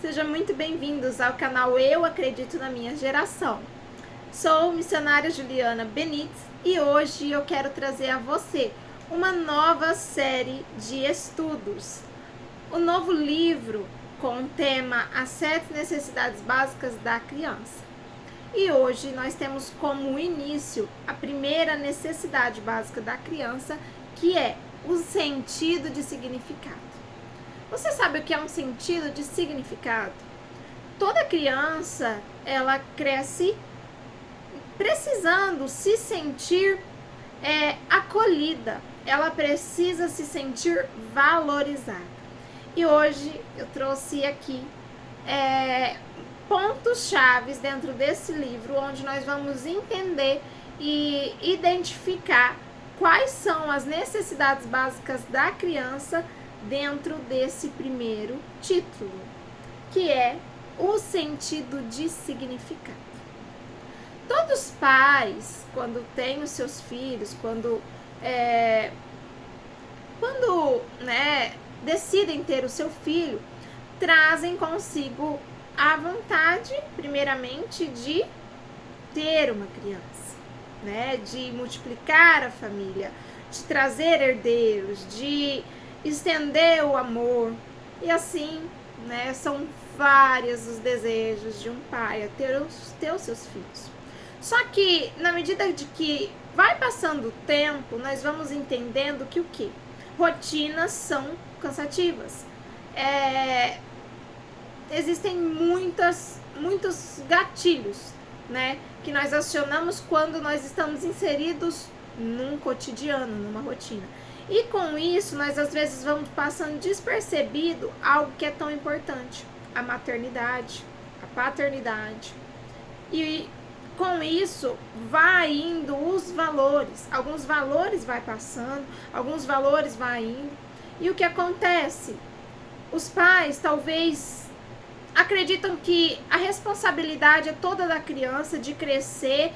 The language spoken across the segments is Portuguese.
Sejam muito bem-vindos ao canal Eu Acredito na Minha Geração. Sou missionária Juliana Benites e hoje eu quero trazer a você uma nova série de estudos. O novo livro com o tema As 7 Necessidades Básicas da Criança. E hoje nós temos como início a primeira necessidade básica da criança, que é o sentido de significado. Você sabe o que é um sentido de significado? Toda criança, ela cresce precisando se sentir acolhida. Ela precisa se sentir valorizada. E hoje eu trouxe aqui pontos chaves dentro desse livro, onde nós vamos entender e identificar quais são as necessidades básicas da criança dentro desse primeiro título, que é o sentido de significado. Todos os pais, quando têm os seus filhos, quando decidem ter o seu filho, trazem consigo a vontade, primeiramente, de ter uma criança, de multiplicar a família, de trazer herdeiros, de estender o amor. E assim, são vários os desejos de um pai a ter os seus filhos. Só que, na medida de que vai passando o tempo, nós vamos entendendo que o quê? Rotinas são cansativas. Existem muitos gatilhos, que nós acionamos quando nós estamos inseridos num cotidiano, numa rotina. E com isso, nós às vezes vamos passando despercebido algo que é tão importante: a maternidade, a paternidade. E com isso, vai indo os valores. Alguns valores vai passando, alguns valores vai indo. E o que acontece? Os pais talvez acreditam que a responsabilidade é toda da criança de crescer,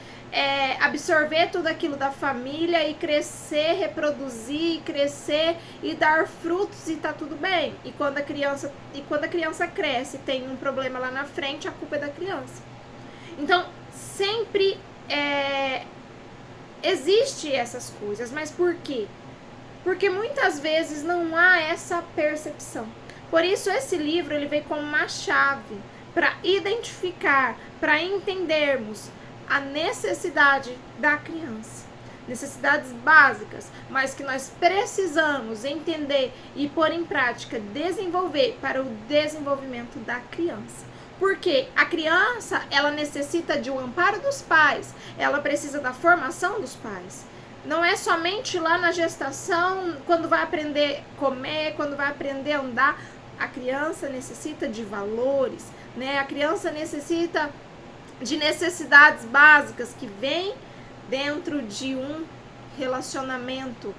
absorver tudo aquilo da família e crescer, reproduzir, crescer e dar frutos e tá tudo bem. E quando a criança cresce e tem um problema lá na frente, a culpa é da criança. Então, sempre existe essas coisas, mas por quê? Porque muitas vezes não há essa percepção. Por isso, esse livro ele vem como uma chave para identificar, para entendermos a necessidade da criança. Necessidades básicas, mas que nós precisamos entender e pôr em prática, desenvolver para o desenvolvimento da criança. Porque a criança, ela necessita de um amparo dos pais, ela precisa da formação dos pais. Não é somente lá na gestação, quando vai aprender a comer, quando vai aprender a andar. A criança necessita de valores, A criança necessita de necessidades básicas que vêm dentro de um relacionamento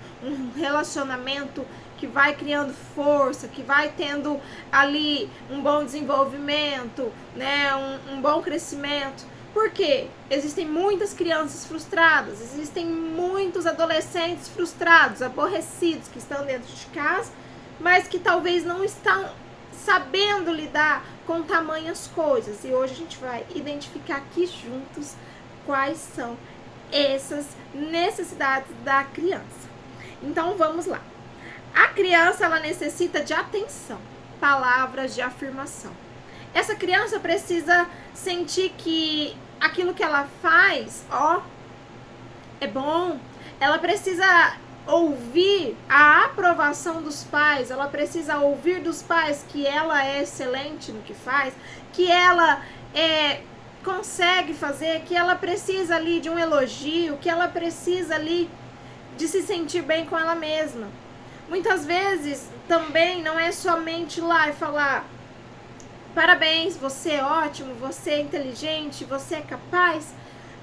que vai criando força, que vai tendo ali um bom desenvolvimento, um bom crescimento. Por quê? Existem muitas crianças frustradas, existem muitos adolescentes frustrados, aborrecidos, que estão dentro de casa, mas que talvez não estão sabendo lidar com tamanhas coisas. E hoje a gente vai identificar aqui juntos quais são essas necessidades da criança. Então vamos lá. A criança, ela necessita de atenção, palavras de afirmação. Essa criança precisa sentir que aquilo que ela faz, é bom. Ela precisa ouvir a aprovação dos pais, ela precisa ouvir dos pais que ela é excelente no que faz, que ela consegue fazer, que ela precisa ali de um elogio, que ela precisa ali de se sentir bem com ela mesma. Muitas vezes também não é somente ir lá e falar: parabéns, você é ótimo, você é inteligente, você é capaz.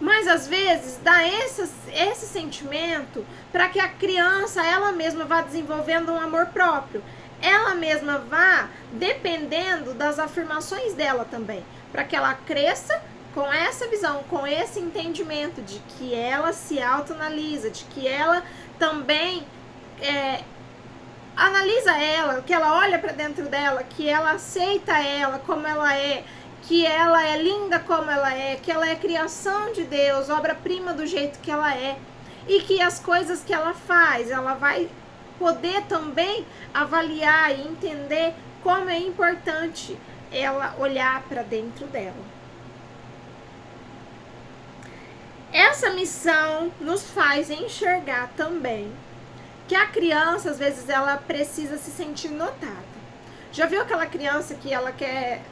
Mas às vezes dá esse sentimento para que a criança ela mesma vá desenvolvendo um amor próprio. Ela mesma vá dependendo das afirmações dela também, para que ela cresça com essa visão, com esse entendimento de que ela se autoanalisa, de que ela também analisa ela, que ela olha para dentro dela, que ela aceita ela como ela é, que ela é linda como ela é, que ela é criação de Deus, obra-prima do jeito que ela é, e que as coisas que ela faz, ela vai poder também avaliar e entender como é importante ela olhar para dentro dela. Essa missão nos faz enxergar também que a criança, às vezes, ela precisa se sentir notada. Já viu aquela criança que ela quer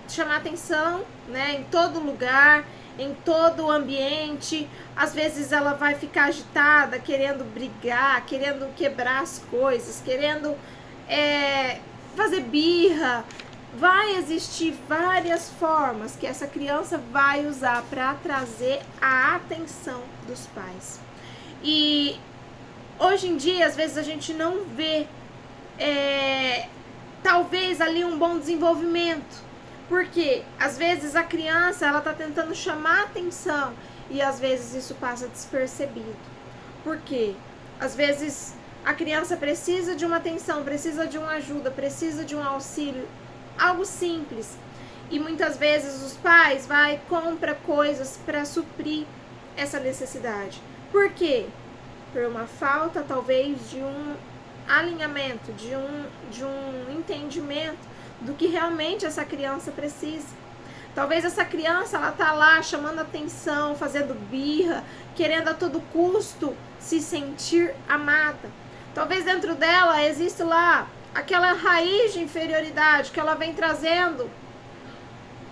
chamar atenção, né, em todo lugar, em todo o ambiente? Às vezes ela vai ficar agitada, querendo brigar, querendo quebrar as coisas, querendo fazer birra. Vai existir várias formas que essa criança vai usar para trazer a atenção dos pais. E hoje em dia, às vezes, a gente não vê, talvez, ali um bom desenvolvimento. Porque, às vezes, a criança, ela tá tentando chamar atenção e, às vezes, isso passa despercebido. Por quê? Às vezes, a criança precisa de uma atenção, precisa de uma ajuda, precisa de um auxílio, algo simples. E, muitas vezes, os pais compram coisas para suprir essa necessidade. Por quê? Por uma falta, talvez, de um alinhamento, de um entendimento do que realmente essa criança precisa. Talvez essa criança, ela tá lá chamando atenção, fazendo birra, querendo a todo custo se sentir amada. Talvez dentro dela existe lá aquela raiz de inferioridade que ela vem trazendo,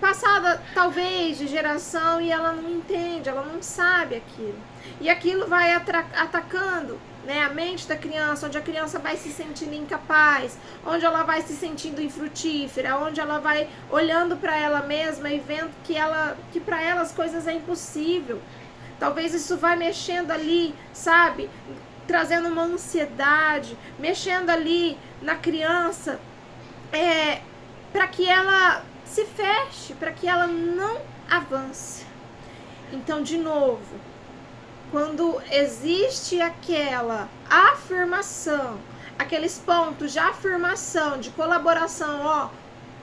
passada talvez de geração, e ela não entende, ela não sabe aquilo. E aquilo vai atacando, né, a mente da criança, onde a criança vai se sentindo incapaz, onde ela vai se sentindo infrutífera, onde ela vai olhando para ela mesma e vendo que para ela as coisas é impossível. Talvez isso vai mexendo ali, sabe, trazendo uma ansiedade, mexendo ali na criança, para que ela se feche, para que ela não avance. Então, de novo, quando existe aquela afirmação, aqueles pontos de afirmação, de colaboração,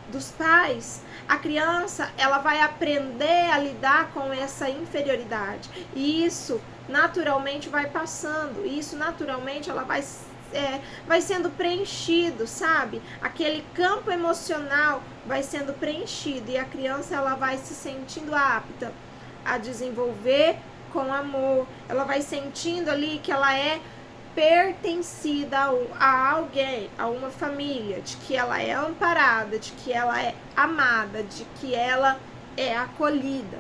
dos pais, a criança, ela vai aprender a lidar com essa inferioridade. E isso naturalmente vai passando, e isso naturalmente ela vai sendo preenchido, sabe? Aquele campo emocional vai sendo preenchido, e a criança, ela vai se sentindo apta a desenvolver com amor, ela vai sentindo ali que ela é pertencida a alguém, a uma família, de que ela é amparada, de que ela é amada, de que ela é acolhida.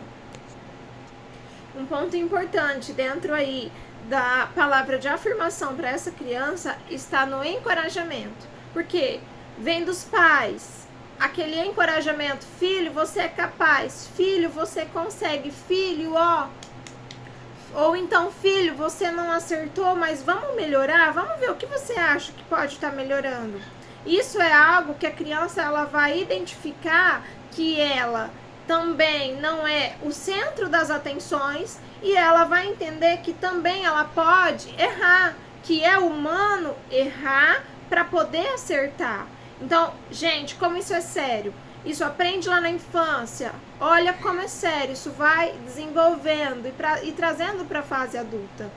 Um ponto importante dentro aí da palavra de afirmação para essa criança está no encorajamento, porque vem dos pais aquele encorajamento: filho, você é capaz, filho, você consegue, filho, ou então, filho, você não acertou, mas vamos melhorar, vamos ver o que você acha que pode estar melhorando. Isso é algo que a criança, ela vai identificar que ela também não é o centro das atenções, e ela vai entender que também ela pode errar, que é humano errar para poder acertar. Então, gente, como isso é sério? Isso aprende lá na infância. Olha como é sério. Isso vai desenvolvendo e trazendo para a fase adulta,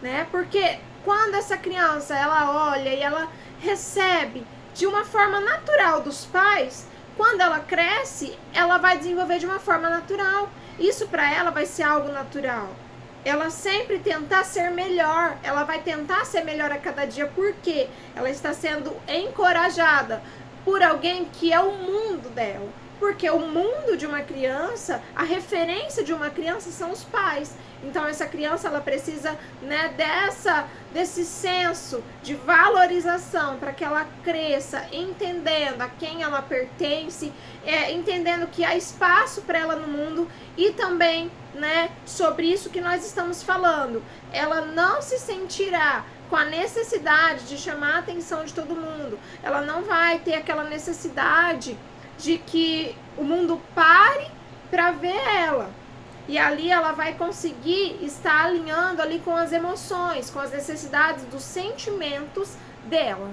né? Porque quando essa criança, ela olha e ela recebe de uma forma natural dos pais, quando ela cresce, ela vai desenvolver de uma forma natural. Isso para ela vai ser algo natural. Ela sempre tentar ser melhor, ela vai tentar ser melhor a cada dia, porque ela está sendo encorajada por alguém que é o mundo dela. Porque o mundo de uma criança, a referência de uma criança são os pais. Então essa criança, ela precisa, né, desse senso de valorização para que ela cresça entendendo a quem ela pertence, entendendo que há espaço para ela no mundo, e também, né, sobre isso que nós estamos falando, ela não se sentirá com a necessidade de chamar a atenção de todo mundo. Ela não vai ter aquela necessidade de que o mundo pare para ver ela. E ali ela vai conseguir estar alinhando ali com as emoções, com as necessidades dos sentimentos dela.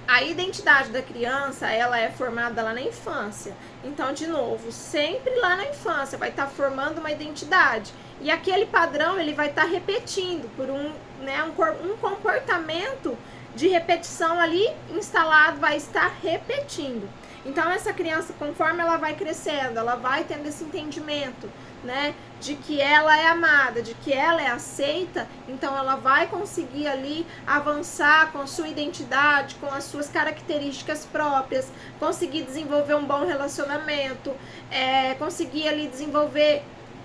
a identidade da criança, ela é formada lá na infância. Então, de novo, sempre lá na infância vai estar formando uma identidade. E aquele padrão, ele vai estar repetindo por um comportamento de repetição ali instalado, vai estar repetindo. Então, essa criança, conforme ela vai crescendo, ela vai tendo esse entendimento, né, de que ela é amada, de que ela é aceita, então ela vai conseguir ali avançar com a sua identidade, com as suas características próprias, conseguir desenvolver um bom relacionamento, conseguir ali desenvolver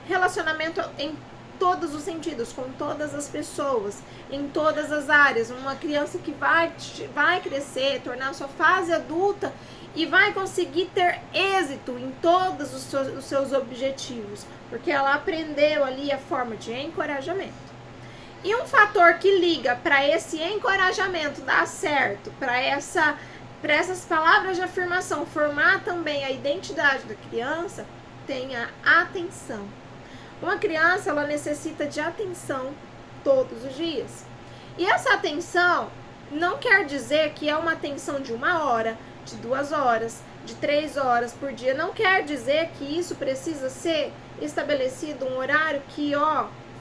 relacionamento em todos os sentidos, com todas as pessoas, em todas as áreas. Uma criança que vai crescer, tornar sua fase adulta e vai conseguir ter êxito em todos os seus objetivos, porque ela aprendeu ali a forma de encorajamento. E um fator que liga para esse encorajamento dar certo, para essas palavras de afirmação formar também a identidade da criança, tem a atenção. Uma criança, ela necessita de atenção todos os dias. E essa atenção não quer dizer que é uma atenção de 1 hora, de 2 horas, de 3 horas por dia. Não quer dizer que isso precisa ser estabelecido um horário que,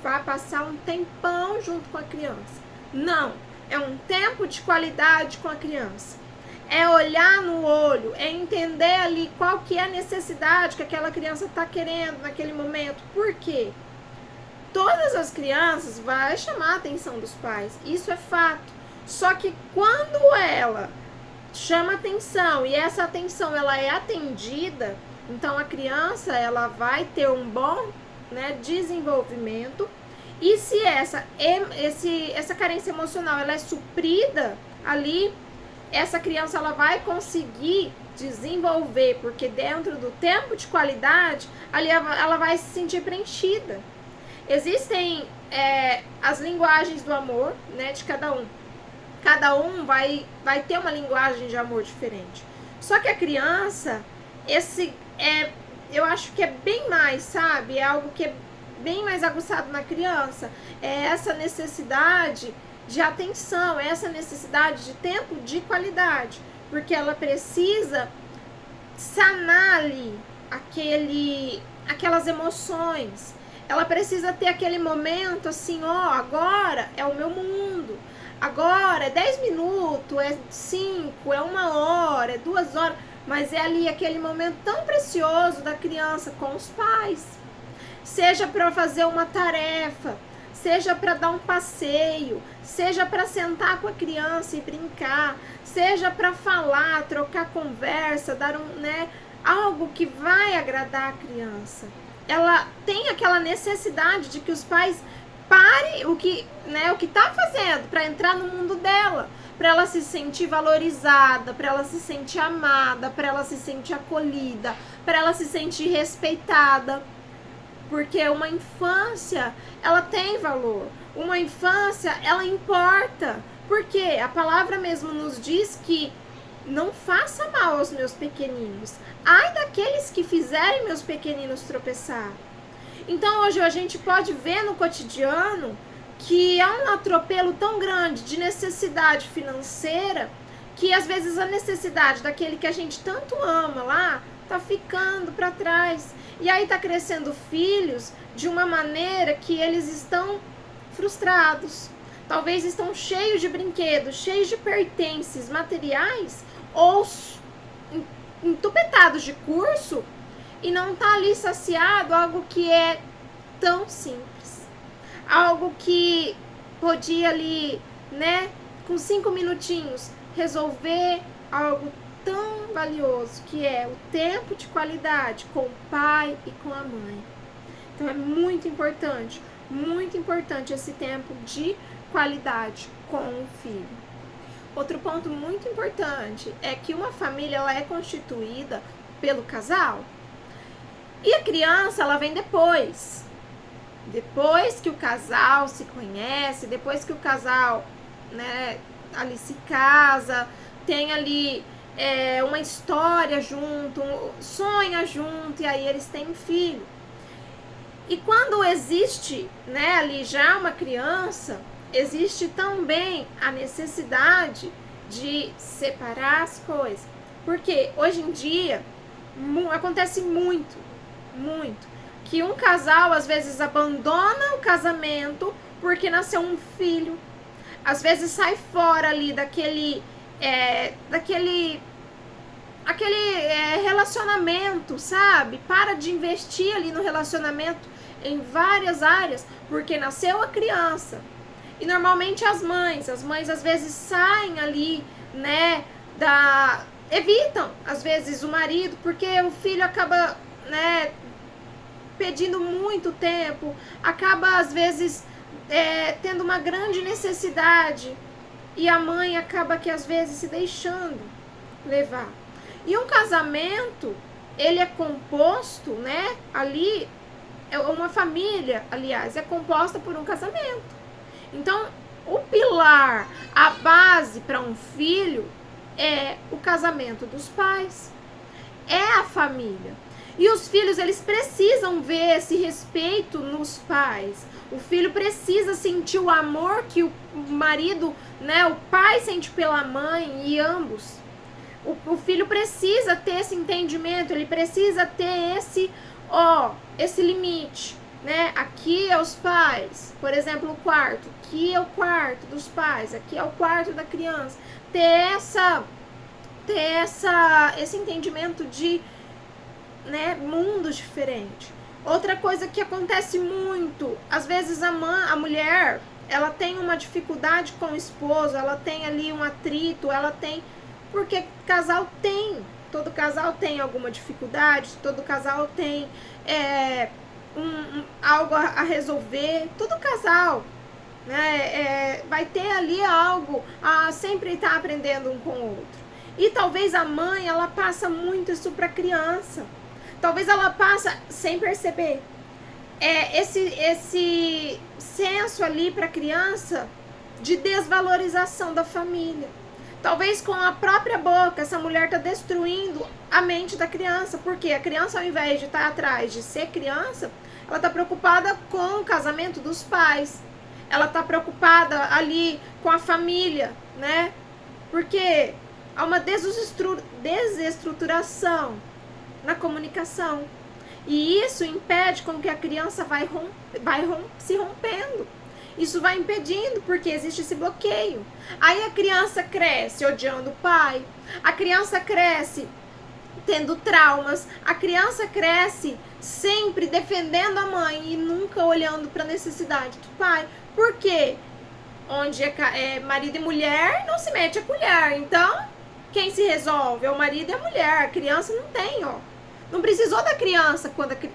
vai passar um tempão junto com a criança. Não, é um tempo de qualidade com a criança. É olhar no olho, é entender ali qual que é a necessidade que aquela criança está querendo naquele momento. Por quê? Todas as crianças vão chamar a atenção dos pais, isso é fato. Só que quando ela chama atenção e essa atenção ela é atendida, então a criança ela vai ter um bom, desenvolvimento. E se essa carência emocional ela é suprida ali, essa criança ela vai conseguir desenvolver, porque dentro do tempo de qualidade, ali ela vai se sentir preenchida. Existem as linguagens do amor, de cada um. Cada um vai ter uma linguagem de amor diferente. Só que a criança, eu acho que é bem mais, sabe? É algo que é bem mais aguçado na criança. É essa necessidade de atenção, essa necessidade de tempo de qualidade, porque ela precisa sanar ali aquelas emoções, ela precisa ter aquele momento assim, agora é o meu mundo, agora é 10 minutos, é 5, é 1 hora, é 2 horas, mas é ali aquele momento tão precioso da criança com os pais, seja para fazer uma tarefa, seja para dar um passeio, seja para sentar com a criança e brincar, seja para falar, trocar conversa, dar algo que vai agradar a criança. Ela tem aquela necessidade de que os pais parem o que está fazendo para entrar no mundo dela, para ela se sentir valorizada, para ela se sentir amada, para ela se sentir acolhida, para ela se sentir respeitada. Porque uma infância, ela tem valor. Uma infância, ela importa. Porque a palavra mesmo nos diz que não faça mal aos meus pequeninos. Ai daqueles que fizerem meus pequeninos tropeçar. Então hoje a gente pode ver no cotidiano que há um atropelo tão grande de necessidade financeira que às vezes a necessidade daquele que a gente tanto ama lá tá ficando para trás. E aí tá crescendo filhos de uma maneira que eles estão frustrados. Talvez estão cheios de brinquedos, cheios de pertences materiais ou entupetados de curso e não tá ali saciado algo que é tão simples. Algo que podia ali, com 5 minutinhos resolver algo tão valioso, que é o tempo de qualidade com o pai e com a mãe. Então é muito importante esse tempo de qualidade com o filho. Outro ponto muito importante é que uma família ela é constituída pelo casal e a criança ela vem depois que o casal se conhece, depois que o casal ali se casa, tem ali uma história junto, sonha junto, e aí eles têm um filho. E quando existe, ali já uma criança, existe também a necessidade de separar as coisas. Porque hoje em dia acontece muito, que um casal às vezes abandona o casamento porque nasceu um filho. Às vezes sai fora ali daquele relacionamento, sabe? Para de investir ali no relacionamento em várias áreas, porque nasceu a criança. E normalmente as mães às vezes saem ali, né, evitam às vezes o marido, porque o filho acaba, né, pedindo muito tempo, acaba às vezes tendo uma grande necessidade, e a mãe acaba que às vezes se deixando levar. E um casamento, ele é composto, né, ali, uma família, aliás, é composta por um casamento. Então, o pilar, a base para um filho é o casamento dos pais, é a família. E os filhos, eles precisam ver esse respeito nos pais. O filho precisa sentir o amor que o marido, né, o pai sente pela mãe, e ambos. O filho precisa ter esse entendimento, ele precisa ter esse limite, né? Aqui é os pais, por exemplo, o quarto. Aqui é o quarto dos pais, aqui é o quarto da criança. Ter esse entendimento de, né, mundos diferentes. Outra coisa que acontece muito, às vezes a mulher, ela tem uma dificuldade com o esposo, ela tem ali um atrito, porque todo casal tem alguma dificuldade, todo casal tem algo a resolver, todo casal, né, vai ter ali algo a sempre estar aprendendo um com o outro. E talvez a mãe, ela passa muito isso para a criança. Talvez ela passa sem perceber. Esse senso ali para a criança de desvalorização da família. Talvez com a própria boca, essa mulher está destruindo a mente da criança. Porque a criança, ao invés de estar atrás de ser criança, ela está preocupada com o casamento dos pais. Ela está preocupada ali com a família, né? Porque há uma desestruturação na comunicação. E isso impede com que a criança vai se rompendo. Isso vai impedindo, porque existe esse bloqueio. Aí a criança cresce odiando o pai, a criança cresce tendo traumas, a criança cresce sempre defendendo a mãe e nunca olhando para a necessidade do pai. Por quê? Onde é marido e mulher, não se mete a colher. Então, quem se resolve é o marido e a mulher. A criança não tem, não precisou da criança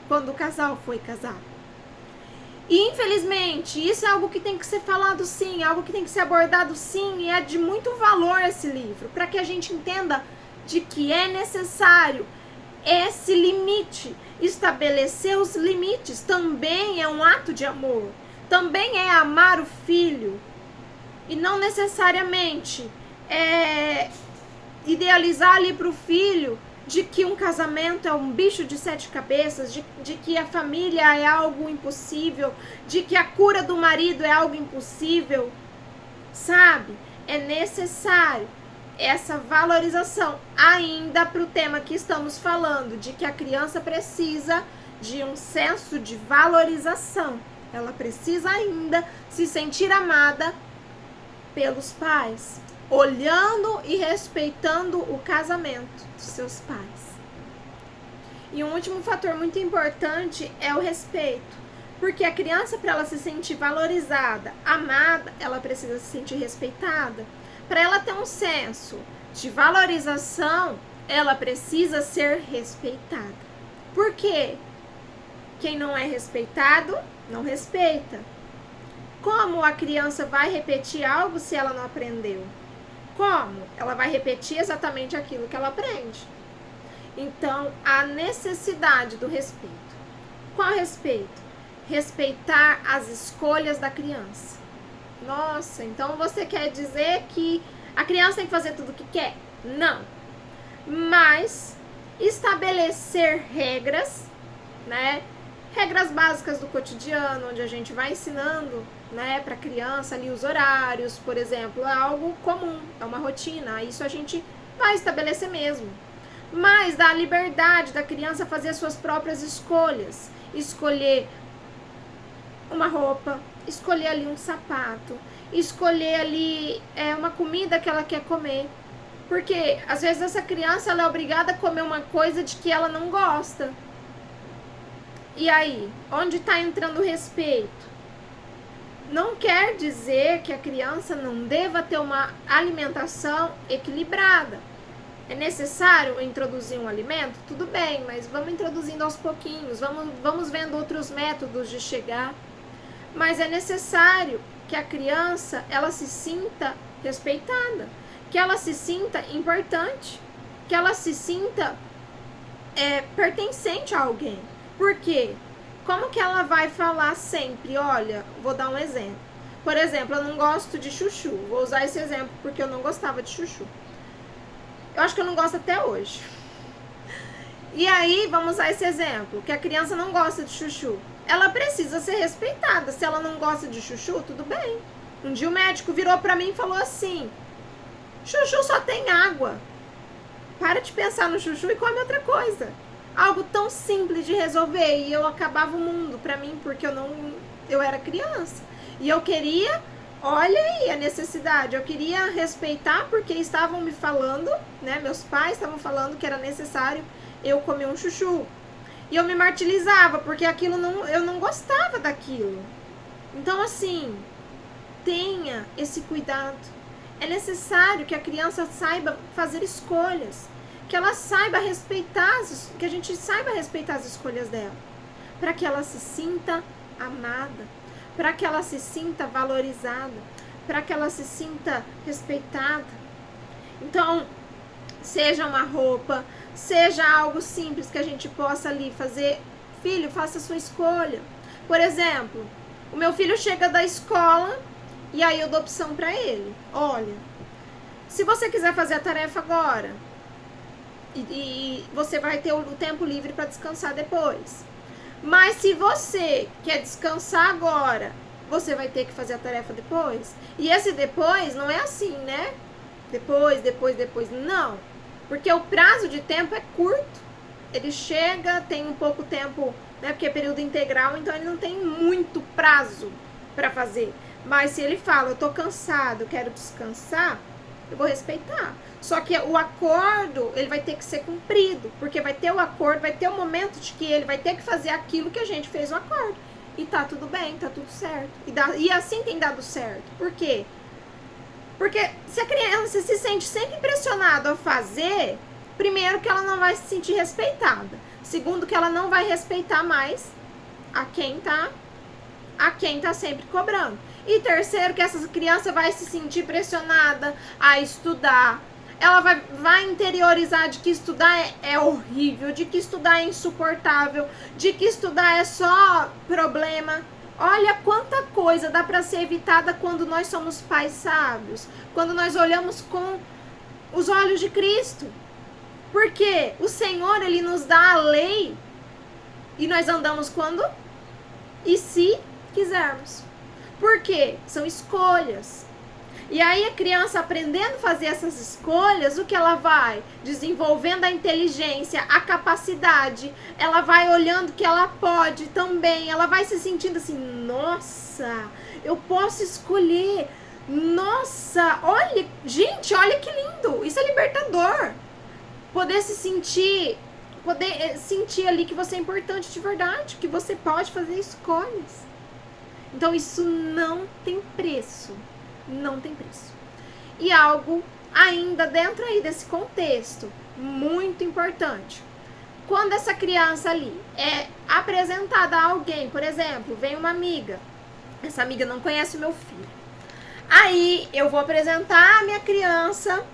quando o casal foi casar. E infelizmente, isso é algo que tem que ser falado sim, algo que tem que ser abordado sim, e é de muito valor esse livro, para que a gente entenda de que é necessário esse limite. Estabelecer os limites também é um ato de amor, também é amar o filho, e não necessariamente idealizar ali para o filho de que um casamento é um bicho de 7 cabeças, de que a família é algo impossível, de que a cura do marido é algo impossível, sabe? É necessário essa valorização, ainda para o tema que estamos falando, de que a criança precisa de um senso de valorização. Ela precisa ainda se sentir amada pelos pais, olhando e respeitando o casamento dos seus pais. E um último fator muito importante é o respeito, porque a criança, para ela se sentir valorizada, amada, ela precisa se sentir respeitada. Para ela ter um senso de valorização, ela precisa ser respeitada. Por quê? Quem não é respeitado, não respeita. Como a criança vai repetir algo se ela não aprendeu? Como? Ela vai repetir exatamente aquilo que ela aprende. Então, a necessidade do respeito. Qual respeito? Respeitar as escolhas da criança. Nossa, então você quer dizer que a criança tem que fazer tudo o que quer? Não. Mas estabelecer regras, né? Regras básicas do cotidiano, onde a gente vai ensinando né, para criança ali os horários, por exemplo, é algo comum, é uma rotina, isso a gente vai estabelecer mesmo. Mas dá a liberdade da criança fazer suas próprias escolhas, escolher uma roupa, escolher ali um sapato, escolher ali uma comida que ela quer comer. Porque às vezes essa criança ela é obrigada a comer uma coisa de que ela não gosta. E aí, onde está entrando o respeito? Não quer dizer que a criança não deva ter uma alimentação equilibrada. É necessário introduzir um alimento? Tudo bem, mas vamos introduzindo aos pouquinhos, vamos vendo outros métodos de chegar. Mas é necessário que a criança ela se sinta respeitada, que ela se sinta importante, que ela se sinta pertencente a alguém. Por quê? Como que ela vai falar sempre? Olha, vou dar um exemplo. Por exemplo, eu não gosto de chuchu. Vou usar esse exemplo porque eu não gostava de chuchu. Eu acho que eu não gosto até hoje. E aí, vamos usar esse exemplo, que a criança não gosta de chuchu. Ela precisa ser respeitada. Se ela não gosta de chuchu, tudo bem. Um dia o médico virou pra mim e falou assim: chuchu só tem água. Para de pensar no chuchu e come outra coisa. Algo tão simples de resolver. E eu acabava o mundo pra mim, porque eu era criança. E eu queria, olha aí a necessidade, eu queria respeitar porque estavam me falando, né? Meus pais estavam falando que era necessário eu comer um chuchu. E eu me martirizava, porque eu não gostava daquilo. Então, assim, tenha esse cuidado. É necessário que a criança saiba fazer escolhas, que ela saiba respeitar, que a gente saiba respeitar as escolhas dela, para que ela se sinta amada, para que ela se sinta valorizada, para que ela se sinta respeitada. Então, seja uma roupa, seja algo simples que a gente possa ali fazer. Filho, faça a sua escolha. Por exemplo, o meu filho chega da escola e aí eu dou opção para ele. Olha, se você quiser fazer a tarefa agora e você vai ter o tempo livre para descansar depois. Mas se você quer descansar agora, você vai ter que fazer a tarefa depois. E esse depois não é assim, né? Depois. Não. Porque o prazo de tempo é curto. Ele chega, tem um pouco tempo, né? Porque é período integral, então ele não tem muito prazo para fazer. Mas se ele fala, eu tô cansado, quero descansar, eu vou respeitar. Só que o acordo, ele vai ter que ser cumprido. Porque vai ter o acordo, vai ter o momento de que ele vai ter que fazer aquilo que a gente fez o acordo. E tá tudo bem, tá tudo certo. E assim tem dado certo. Por quê? Porque se a criança se sente sempre pressionada a fazer, primeiro que ela não vai se sentir respeitada. Segundo que ela não vai respeitar mais a quem tá sempre cobrando. E terceiro que essa criança vai se sentir pressionada a estudar. Ela vai interiorizar de que estudar é horrível, de que estudar é insuportável, de que estudar é só problema. Olha quanta coisa dá para ser evitada quando nós somos pais sábios, quando nós olhamos com os olhos de Cristo. Porque o Senhor, Ele nos dá a lei e nós andamos quando? E se quisermos. Por quê? São escolhas. E aí a criança aprendendo a fazer essas escolhas, o que ela vai? Desenvolvendo a inteligência, a capacidade, ela vai olhando que ela pode também, ela vai se sentindo assim, nossa, eu posso escolher, nossa, olha, gente, olha que lindo, isso é libertador. Poder sentir ali que você é importante de verdade, que você pode fazer escolhas. Então isso não tem preço. Não tem preço. E algo ainda dentro aí desse contexto muito importante. Quando essa criança ali é apresentada a alguém, por exemplo, vem uma amiga. Essa amiga não conhece o meu filho. Aí eu vou apresentar a minha criança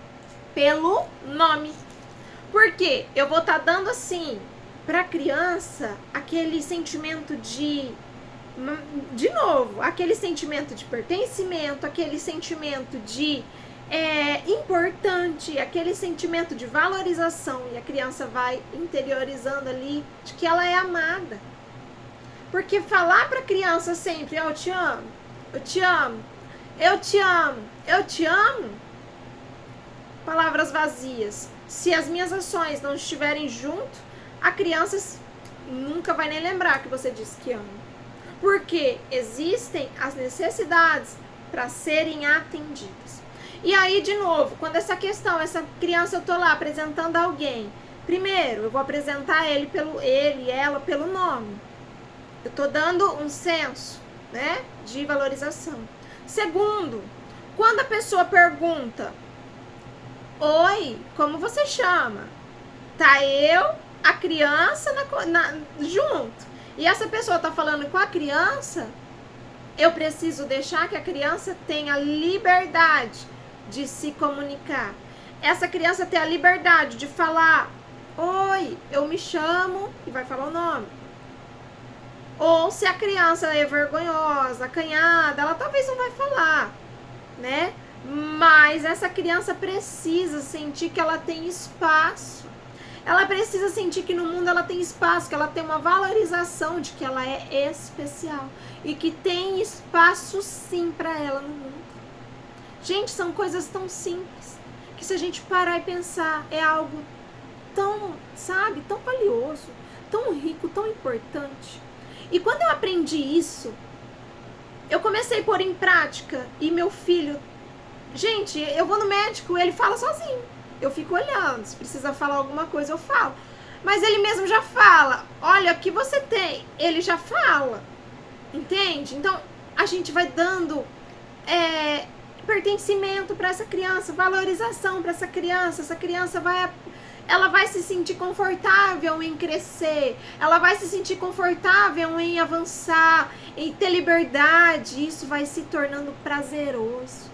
pelo nome. Por quê? Eu vou estar dando assim pra criança aquele sentimento de novo, aquele sentimento de pertencimento, aquele sentimento de importante, aquele sentimento de valorização, e a criança vai interiorizando ali de que ela é amada. Porque falar para a criança sempre, eu te amo, eu te amo, eu te amo, eu te amo. Palavras vazias. Se as minhas ações não estiverem junto, a criança nunca vai nem lembrar que você disse que ama. Porque existem as necessidades para serem atendidas. E aí, de novo, quando essa criança, eu tô lá apresentando alguém, primeiro, eu vou apresentar ela pelo nome. Eu tô dando um senso, né, de valorização. Segundo, quando a pessoa pergunta, oi, como você chama? Tá eu, a criança junto. E essa pessoa tá falando com a criança, eu preciso deixar que a criança tenha liberdade de se comunicar. Essa criança tem a liberdade de falar, oi, eu me chamo, e vai falar o nome. Ou se a criança é vergonhosa, acanhada, ela talvez não vai falar, né? Mas essa criança precisa sentir que ela tem espaço. Ela precisa sentir que no mundo ela tem espaço, que ela tem uma valorização de que ela é especial. E que tem espaço sim para ela no mundo. Gente, são coisas tão simples, que se a gente parar e pensar, é algo tão, sabe, tão valioso, tão rico, tão importante. E quando eu aprendi isso, eu comecei a pôr em prática, e meu filho, gente, eu vou no médico, ele fala sozinho. Eu fico olhando, se precisa falar alguma coisa, eu falo. Mas ele mesmo já fala, olha, o que você tem? Ele já fala, entende? Então, a gente vai dando pertencimento para essa criança, valorização para essa criança vai se sentir confortável em crescer, ela vai se sentir confortável em avançar, em ter liberdade, isso vai se tornando prazeroso.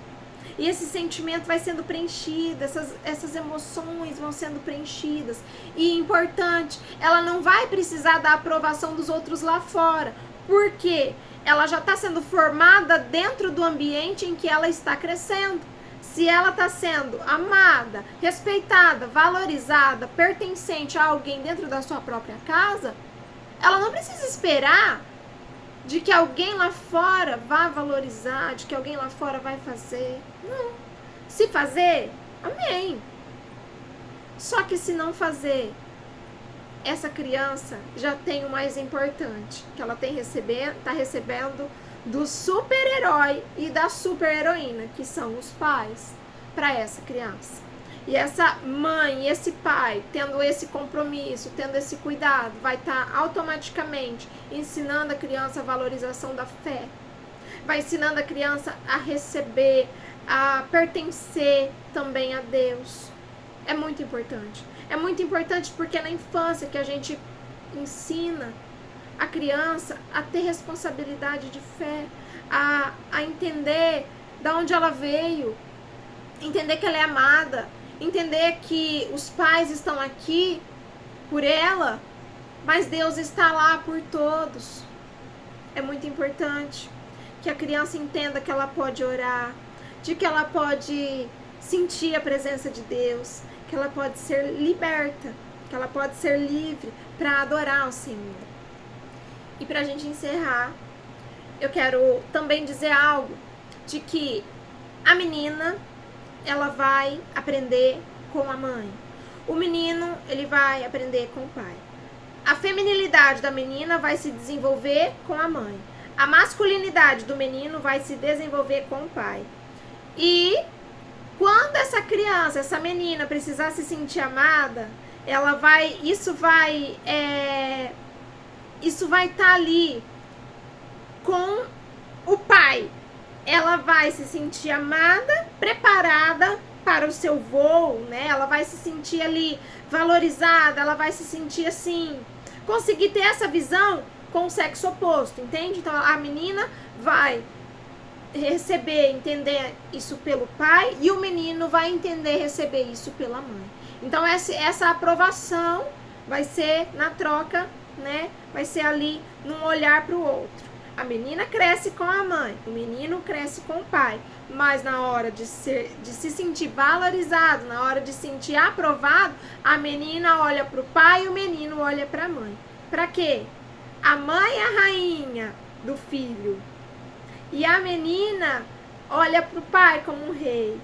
E esse sentimento vai sendo preenchido, essas emoções vão sendo preenchidas. E importante, ela não vai precisar da aprovação dos outros lá fora. Por quê? Ela já está sendo formada dentro do ambiente em que ela está crescendo. Se ela está sendo amada, respeitada, valorizada, pertencente a alguém dentro da sua própria casa, ela não precisa esperar de que alguém lá fora vá valorizar, de que alguém lá fora vai fazer. Não. Se fazer, amém. Só que se não fazer, essa criança já tem o mais importante, que ela está recebendo do super-herói e da super-heroína, que são os pais, para essa criança. E essa mãe, esse pai, tendo esse compromisso, tendo esse cuidado, vai estar automaticamente ensinando a criança a valorização da fé. Vai ensinando a criança a receber, a pertencer também a Deus. É muito importante. É muito importante porque é na infância que a gente ensina a criança a ter responsabilidade de fé, a entender de onde ela veio, entender que ela é amada, entender que os pais estão aqui por ela, mas Deus está lá por todos. É muito importante que a criança entenda que ela pode orar, de que ela pode sentir a presença de Deus, que ela pode ser liberta, que ela pode ser livre para adorar o Senhor. E para a gente encerrar, eu quero também dizer algo de que a menina, ela vai aprender com a mãe. O menino, ele vai aprender com o pai. A feminilidade da menina vai se desenvolver com a mãe. A masculinidade do menino vai se desenvolver com o pai. E quando essa criança, essa menina precisar se sentir amada, isso vai estar ali com o pai. Ela vai se sentir amada, preparada para o seu voo, né? Ela vai se sentir ali valorizada, ela vai se sentir assim, conseguir ter essa visão com o sexo oposto, entende? Então a menina vai receber, entender isso pelo pai, e o menino vai entender, receber isso pela mãe. Então essa aprovação vai ser na troca, né? Vai ser ali num olhar para o outro. A menina cresce com a mãe, o menino cresce com o pai, mas na hora de se sentir valorizado, na hora de se sentir aprovado, a menina olha para o pai e o menino olha para a mãe. Para quê? A mãe é a rainha do filho. E a menina olha para o pai como um rei.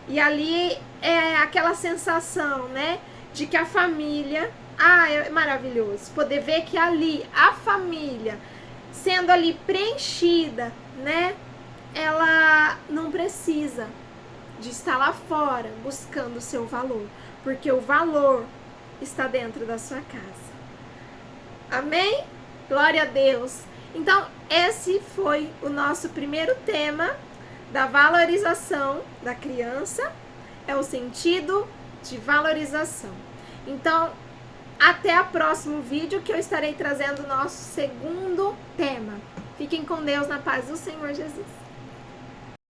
E ali é aquela sensação, né, de que a família, é maravilhoso poder ver que ali a família sendo ali preenchida, né, ela não precisa de estar lá fora buscando o seu valor, porque o valor está dentro da sua casa. Amém? Glória a Deus. Então, esse foi o nosso primeiro tema da valorização da criança, é o sentido de valorização. Então, até o próximo vídeo que eu estarei trazendo o nosso segundo tema. Fiquem com Deus, na paz do Senhor Jesus.